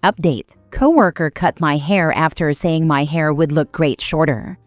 Update: Coworker cut my hair after saying my hair would look great shorter.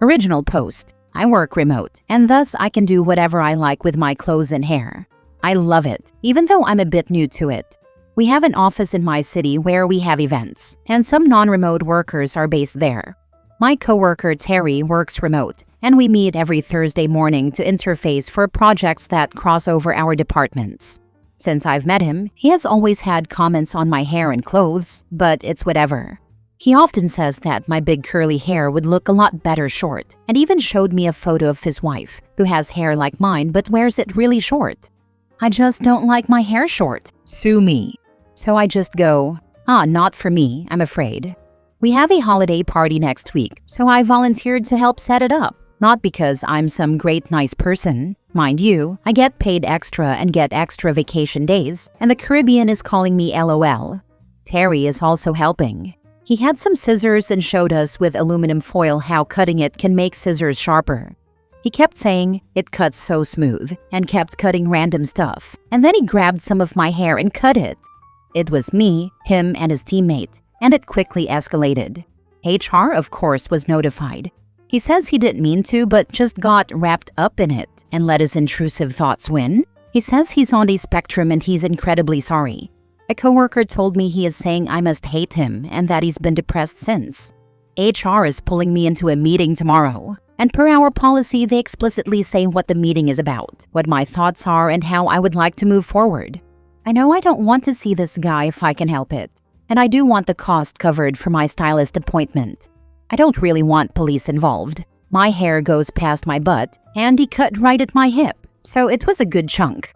Original post: I work remote, and thus I can do whatever I like with my clothes and hair. I love it, even though I'm a bit new to it. We have an office in my city where we have events, and some non-remote workers are based there. My coworker Terry works remote, and we meet every Thursday morning to interface for projects that cross over our departments. Since I've met him, he has always had comments on my hair and clothes, but it's whatever. He often says that my big curly hair would look a lot better short, and even showed me a photo of his wife, who has hair like mine but wears it really short. I just don't like my hair short. Sue me. So I just go, not for me, I'm afraid. We have a holiday party next week, so I volunteered to help set it up. Not because I'm some great nice person. Mind you, I get paid extra and get extra vacation days, and the Caribbean is calling me LOL. Terry is also helping. He had some scissors and showed us with aluminum foil how cutting it can make scissors sharper. He kept saying, "It cuts so smooth," and kept cutting random stuff. And then he grabbed some of my hair and cut it. It was me, him, and his teammate, and it quickly escalated. HR, of course, was notified. He says he didn't mean to, but just got wrapped up in it and let his intrusive thoughts win. He says he's on the spectrum and he's incredibly sorry. A coworker told me he is saying I must hate him and that he's been depressed since. HR is pulling me into a meeting tomorrow, and per our policy, they explicitly say what the meeting is about, what my thoughts are, and how I would like to move forward. I know I don't want to see this guy if I can help it, and I do want the cost covered for my stylist appointment. I don't really want police involved. My hair goes past my butt, and he cut right at my hip, so it was a good chunk.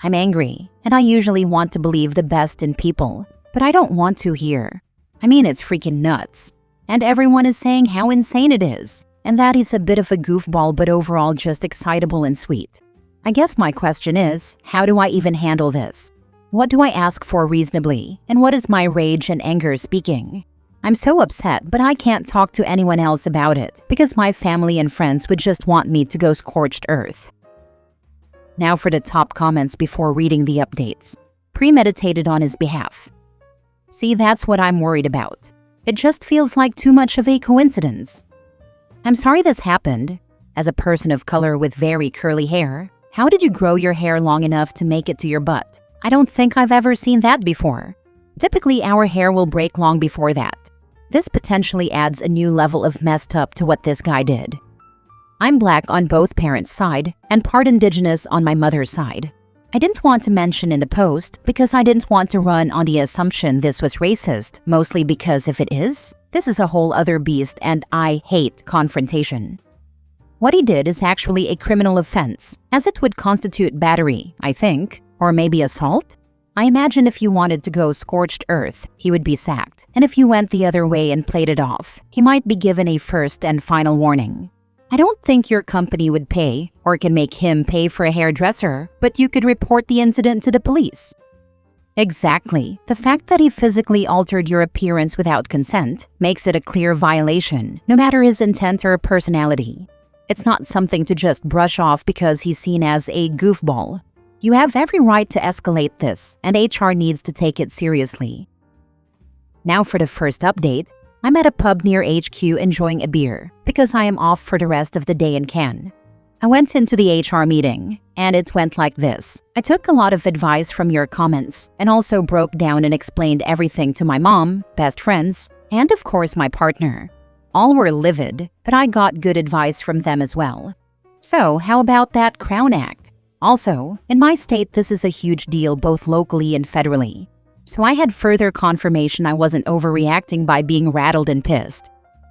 I'm angry, and I usually want to believe the best in people, but I don't want to here. I mean, it's freaking nuts. And everyone is saying how insane it is, and that he's a bit of a goofball but overall just excitable and sweet. I guess my question is, how do I even handle this? What do I ask for reasonably, and what is my rage and anger speaking? I'm so upset, but I can't talk to anyone else about it because my family and friends would just want me to go scorched earth. Now for the top comments before reading the updates. Premeditated on his behalf. See, that's what I'm worried about. It just feels like too much of a coincidence. I'm sorry this happened. As a person of color with very curly hair, how did you grow your hair long enough to make it to your butt? I don't think I've ever seen that before. Typically, our hair will break long before that. This potentially adds a new level of messed up to what this guy did. I'm black on both parents' side and part indigenous on my mother's side. I didn't want to mention in the post because I didn't want to run on the assumption this was racist, mostly because if it is, this is a whole other beast and I hate confrontation. What he did is actually a criminal offense, as it would constitute battery, I think, or maybe assault? I imagine if you wanted to go scorched earth, he would be sacked. And if you went the other way and played it off, he might be given a first and final warning. I don't think your company would pay or can make him pay for a hairdresser, but you could report the incident to the police. Exactly. The fact that he physically altered your appearance without consent makes it a clear violation, no matter his intent or personality. It's not something to just brush off because he's seen as a goofball. You have every right to escalate this, and HR needs to take it seriously. Now for the first update. I'm at a pub near HQ enjoying a beer, because I am off for the rest of the day in Cannes. I went into the HR meeting, and it went like this. I took a lot of advice from your comments, and also broke down and explained everything to my mom, best friends, and of course my partner. All were livid, but I got good advice from them as well. So how about that Crown Act? Also, in my state, this is a huge deal both locally and federally. So I had further confirmation I wasn't overreacting by being rattled and pissed.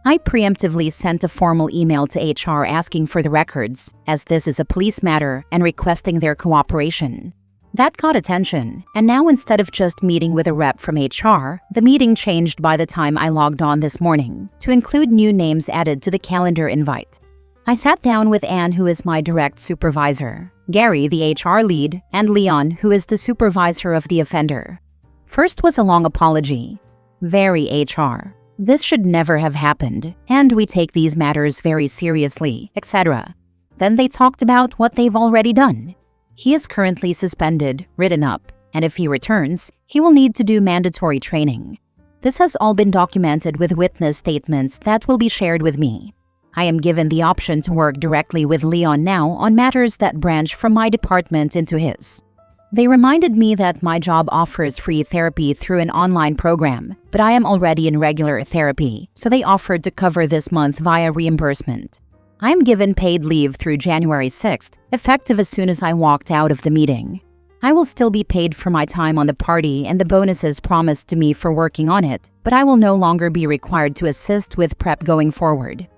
I preemptively sent a formal email to HR asking for the records, as this is a police matter, and requesting their cooperation. That got attention, and now instead of just meeting with a rep from HR, the meeting changed by the time I logged on this morning to include new names added to the calendar invite. I sat down with Anne, who is my direct supervisor, Gary, the HR lead, and Leon, who is the supervisor of the offender. First was a long apology. Very HR. This should never have happened, and we take these matters very seriously, etc. Then they talked about what they've already done. He is currently suspended, written up, and if he returns, he will need to do mandatory training. This has all been documented with witness statements that will be shared with me. I am given the option to work directly with Leon now on matters that branch from my department into his. They reminded me that my job offers free therapy through an online program, but I am already in regular therapy, so they offered to cover this month via reimbursement. I am given paid leave through January 6th, effective as soon as I walked out of the meeting. I will still be paid for my time on the party and the bonuses promised to me for working on it, but I will no longer be required to assist with prep going forward.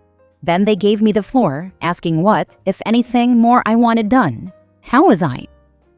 Then they gave me the floor, asking what, if anything, more I wanted done. How was I?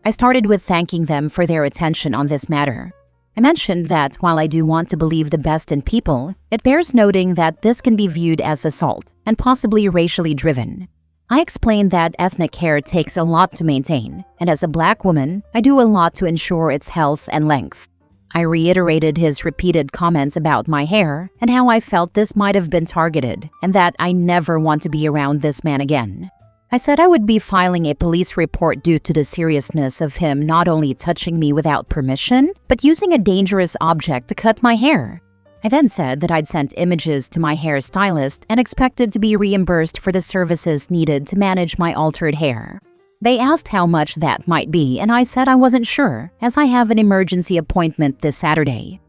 I started with thanking them for their attention on this matter. I mentioned that while I do want to believe the best in people, it bears noting that this can be viewed as assault and possibly racially driven. I explained that ethnic hair takes a lot to maintain, and as a Black woman, I do a lot to ensure its health and length. I reiterated his repeated comments about my hair and how I felt this might have been targeted and that I never want to be around this man again. I said I would be filing a police report due to the seriousness of him not only touching me without permission, but using a dangerous object to cut my hair. I then said that I'd sent images to my hairstylist and expected to be reimbursed for the services needed to manage my altered hair. They asked how much that might be, and I said I wasn't sure, as I have an emergency appointment this Saturday.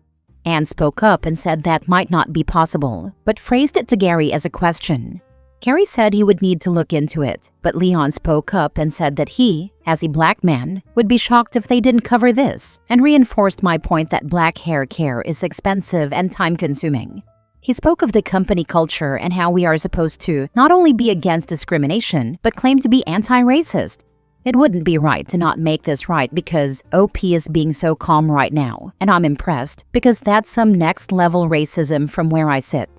Anne spoke up and said that might not be possible, but phrased it to Gary as a question. Gary said he would need to look into it, but Leon spoke up and said that he, as a Black man, would be shocked if they didn't cover this, and reinforced my point that Black hair care is expensive and time-consuming. He spoke of the company culture and how we are supposed to not only be against discrimination, but claim to be anti-racist. It wouldn't be right to not make this right because OP is being so calm right now, and I'm impressed because that's some next-level racism from where I sit.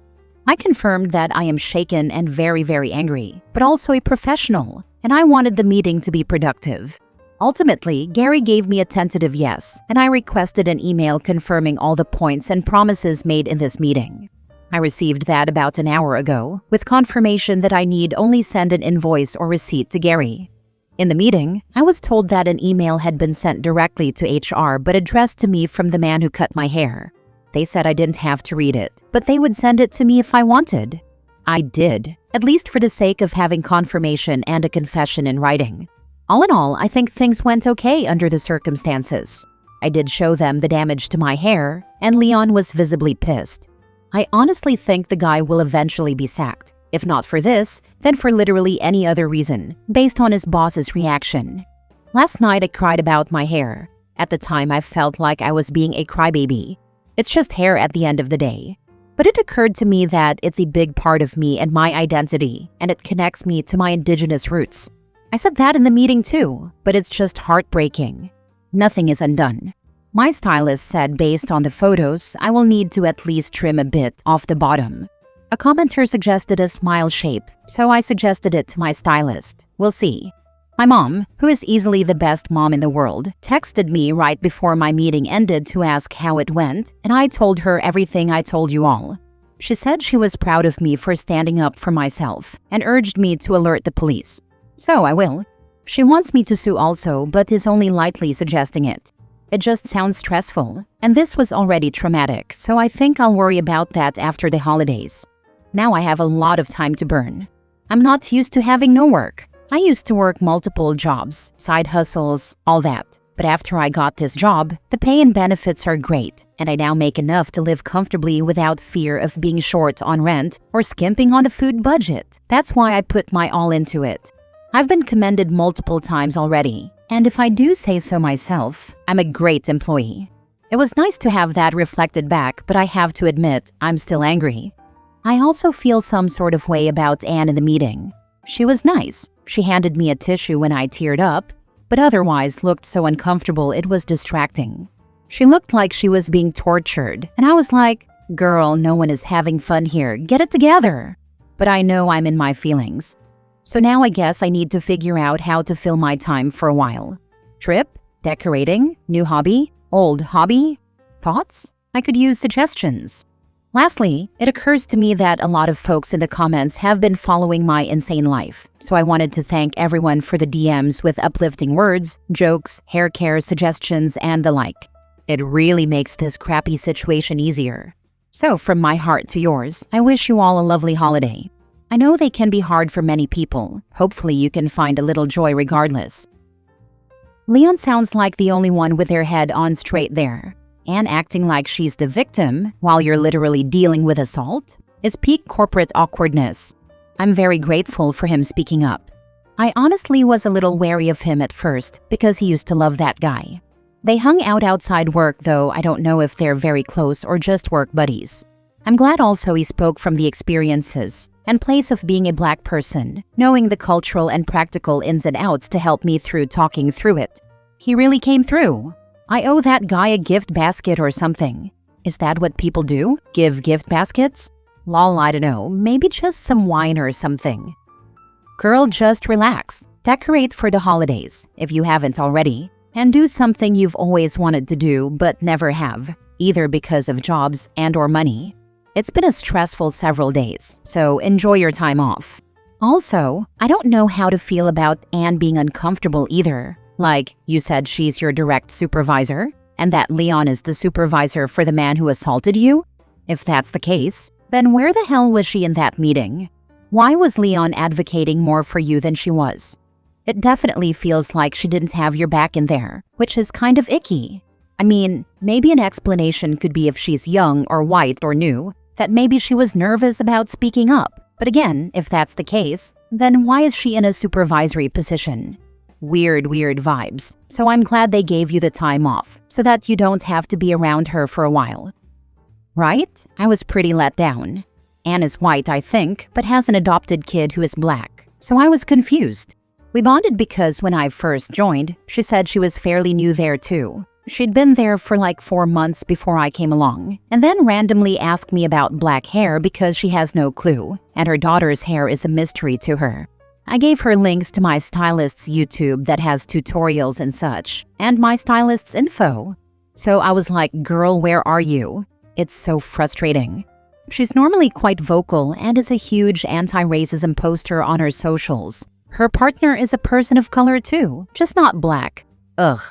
I confirmed that I am shaken and very, very angry, but also a professional, and I wanted the meeting to be productive. Ultimately, Gary gave me a tentative yes, and I requested an email confirming all the points and promises made in this meeting. I received that about an hour ago, with confirmation that I need only send an invoice or receipt to Gary. In the meeting, I was told that an email had been sent directly to HR but addressed to me from the man who cut my hair. They said I didn't have to read it, but they would send it to me if I wanted. I did, at least for the sake of having confirmation and a confession in writing. All in all, I think things went okay under the circumstances. I did show them the damage to my hair, and Leon was visibly pissed. I honestly think the guy will eventually be sacked. If not for this, then for literally any other reason, based on his boss's reaction. Last night I cried about my hair. At the time I felt like I was being a crybaby. It's just hair at the end of the day. But it occurred to me that it's a big part of me and my identity, and it connects me to my indigenous roots. I said that in the meeting too, but it's just heartbreaking. Nothing is undone. My stylist said based on the photos, I will need to at least trim a bit off the bottom. A commenter suggested a smile shape, so I suggested it to my stylist. We'll see. My mom, who is easily the best mom in the world, texted me right before my meeting ended to ask how it went, and I told her everything I told you all. She said she was proud of me for standing up for myself and urged me to alert the police. So I will. She wants me to sue also, but is only lightly suggesting it. It just sounds stressful, and this was already traumatic, so I think I'll worry about that after the holidays. Now I have a lot of time to burn. I'm not used to having no work. I used to work multiple jobs, side hustles, all that. But after I got this job, the pay and benefits are great, and I now make enough to live comfortably without fear of being short on rent or skimping on the food budget. That's why I put my all into it. I've been commended multiple times already, and if I do say so myself, I'm a great employee. It was nice to have that reflected back, but I have to admit, I'm still angry. I also feel some sort of way about Anne in the meeting. She was nice. She handed me a tissue when I teared up, but otherwise looked so uncomfortable it was distracting. She looked like she was being tortured, and I was like, girl, no one is having fun here, get it together. But I know I'm in my feelings. So now I guess I need to figure out how to fill my time for a while. Trip? Decorating? New hobby? Old hobby? Thoughts? I could use suggestions. Lastly, it occurs to me that a lot of folks in the comments have been following my insane life, so I wanted to thank everyone for the DMs with uplifting words, jokes, hair care suggestions, and the like. It really makes this crappy situation easier. So from my heart to yours, I wish you all a lovely holiday. I know they can be hard for many people. Hopefully you can find a little joy regardless. Leon sounds like the only one with their head on straight there. And acting like she's the victim while you're literally dealing with assault is peak corporate awkwardness. I'm very grateful for him speaking up. I honestly was a little wary of him at first because he used to love that guy. They hung out outside work, though I don't know if they're very close or just work buddies. I'm glad also he spoke from the experiences and place of being a Black person, knowing the cultural and practical ins and outs to help me through talking through it. He really came through. I owe that guy a gift basket or something. Is that what people do? Give gift baskets? Lol, I don't know, maybe just some wine or something. Girl, just relax. Decorate for the holidays, if you haven't already, and do something you've always wanted to do but never have, either because of jobs and or money. It's been a stressful several days, so enjoy your time off. Also, I don't know how to feel about Anne being uncomfortable either. Like, you said she's your direct supervisor, and that Leon is the supervisor for the man who assaulted you? If that's the case, then where the hell was she in that meeting? Why was Leon advocating more for you than she was? It definitely feels like she didn't have your back in there, which is kind of icky. I mean, maybe an explanation could be if she's young or white or new, that maybe she was nervous about speaking up. But again, if that's the case, then why is she in a supervisory position? Weird vibes. So I'm glad they gave you the time off, so that you don't have to be around her for a while. Right? I was pretty let down. Anne is white, I think, but has an adopted kid who is Black, so I was confused. We bonded because when I first joined, she said she was fairly new there too. She'd been there for like 4 months before I came along, and then randomly asked me about black hair because she has no clue, and her daughter's hair is a mystery to her. I gave her links to my stylist's YouTube that has tutorials and such, and my stylist's info. So I was like, girl, where are you? It's so frustrating. She's normally quite vocal and is a huge anti-racism poster on her socials. Her partner is a person of color too, just not Black. Ugh.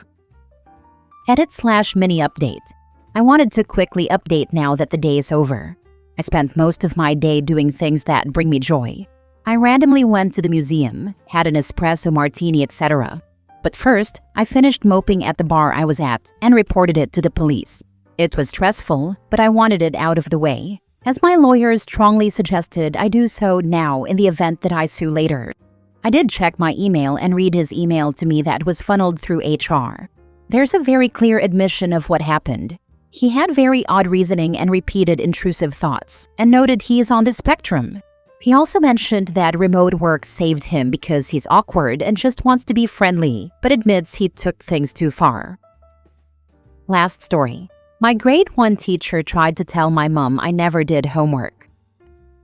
Edit/mini update. I wanted to quickly update now that the day is over. I spent most of my day doing things that bring me joy. I randomly went to the museum, had an espresso martini, etc. But first, I finished moping at the bar I was at and reported it to the police. It was stressful, but I wanted it out of the way, as my lawyers strongly suggested I do so now in the event that I sue later. I did check my email and read his email to me that was funneled through HR. There's a very clear admission of what happened. He had very odd reasoning and repeated intrusive thoughts, and noted he is on the spectrum. He also mentioned that remote work saved him because he's awkward and just wants to be friendly, but admits he took things too far. Last story. My grade 1 teacher tried to tell my mom I never did homework.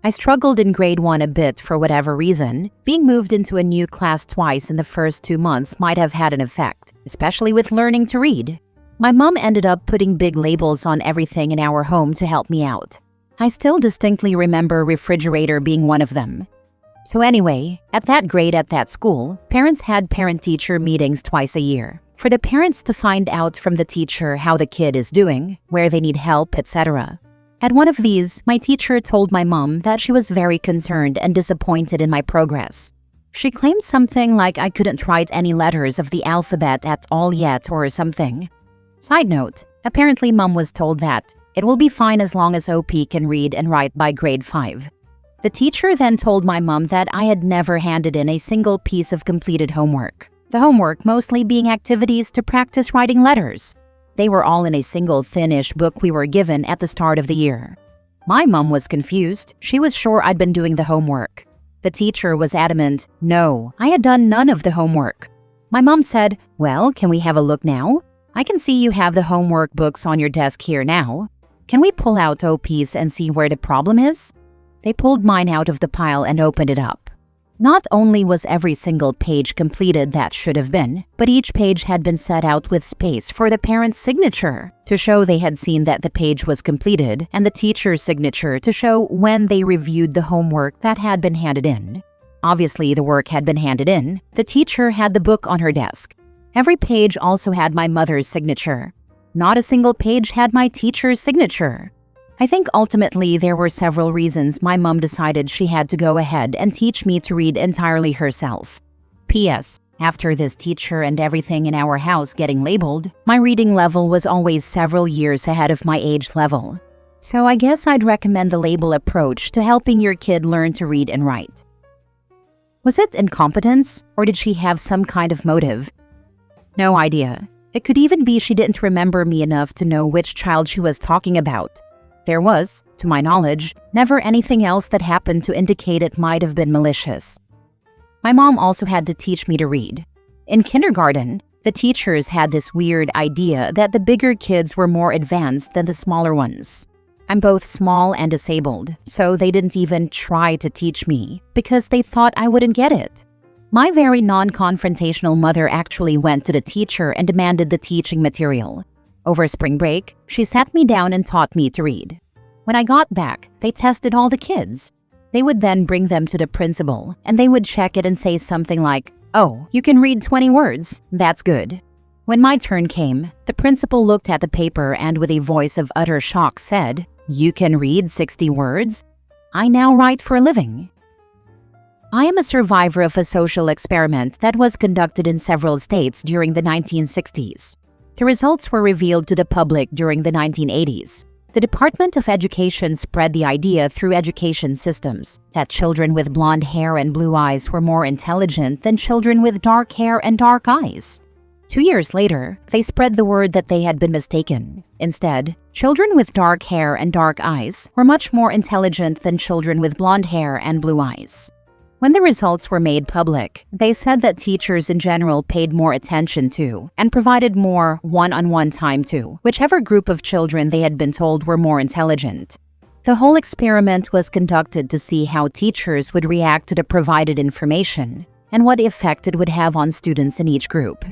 I struggled in grade 1 a bit for whatever reason. Being moved into a new class twice in the first 2 months might have had an effect, especially with learning to read. My mom ended up putting big labels on everything in our home to help me out. I still distinctly remember refrigerator being one of them. So anyway, at that grade at that school, parents had parent-teacher meetings twice a year for the parents to find out from the teacher how the kid is doing, where they need help, etc. At one of these, my teacher told my mom that she was very concerned and disappointed in my progress. She claimed something like I couldn't write any letters of the alphabet at all yet or something. Side note, apparently mom was told that it will be fine as long as OP can read and write by grade 5. The teacher then told my mom that I had never handed in a single piece of completed homework. The homework mostly being activities to practice writing letters. They were all in a single thin-ish book we were given at the start of the year. My mom was confused. She was sure I'd been doing the homework. The teacher was adamant, no, I had done none of the homework. My mom said, well, can we have a look now? I can see you have the homework books on your desk here now. Can we pull out OP's and see where the problem is? They pulled mine out of the pile and opened it up. Not only was every single page completed that should have been, but each page had been set out with space for the parent's signature to show they had seen that the page was completed, and the teacher's signature to show when they reviewed the homework that had been handed in. Obviously, the work had been handed in. The teacher had the book on her desk. Every page also had my mother's signature. Not a single page had my teacher's signature. I think ultimately there were several reasons my mom decided she had to go ahead and teach me to read entirely herself. P.S. After this teacher and everything in our house getting labeled, my reading level was always several years ahead of my age level. So I guess I'd recommend the label approach to helping your kid learn to read and write. Was it incompetence, or did she have some kind of motive? No idea. It could even be she didn't remember me enough to know which child she was talking about. There was, to my knowledge, never anything else that happened to indicate it might have been malicious. My mom also had to teach me to read. In kindergarten, the teachers had this weird idea that the bigger kids were more advanced than the smaller ones. I'm both small and disabled, so they didn't even try to teach me because they thought I wouldn't get it. My very non-confrontational mother actually went to the teacher and demanded the teaching material. Over spring break, she sat me down and taught me to read. When I got back, they tested all the kids. They would then bring them to the principal, and they would check it and say something like, "Oh, you can read 20 words. That's good." When my turn came, the principal looked at the paper and with a voice of utter shock said, "You can read 60 words? I now write for a living." I am a survivor of a social experiment that was conducted in several states during the 1960s. The results were revealed to the public during the 1980s. The Department of Education spread the idea through education systems that children with blonde hair and blue eyes were more intelligent than children with dark hair and dark eyes. 2 years later, they spread the word that they had been mistaken. Instead, children with dark hair and dark eyes were much more intelligent than children with blonde hair and blue eyes. When the results were made public, they said that teachers in general paid more attention to and provided more one-on-one time to whichever group of children they had been told were more intelligent. The whole experiment was conducted to see how teachers would react to the provided information and what effect it would have on students in each group.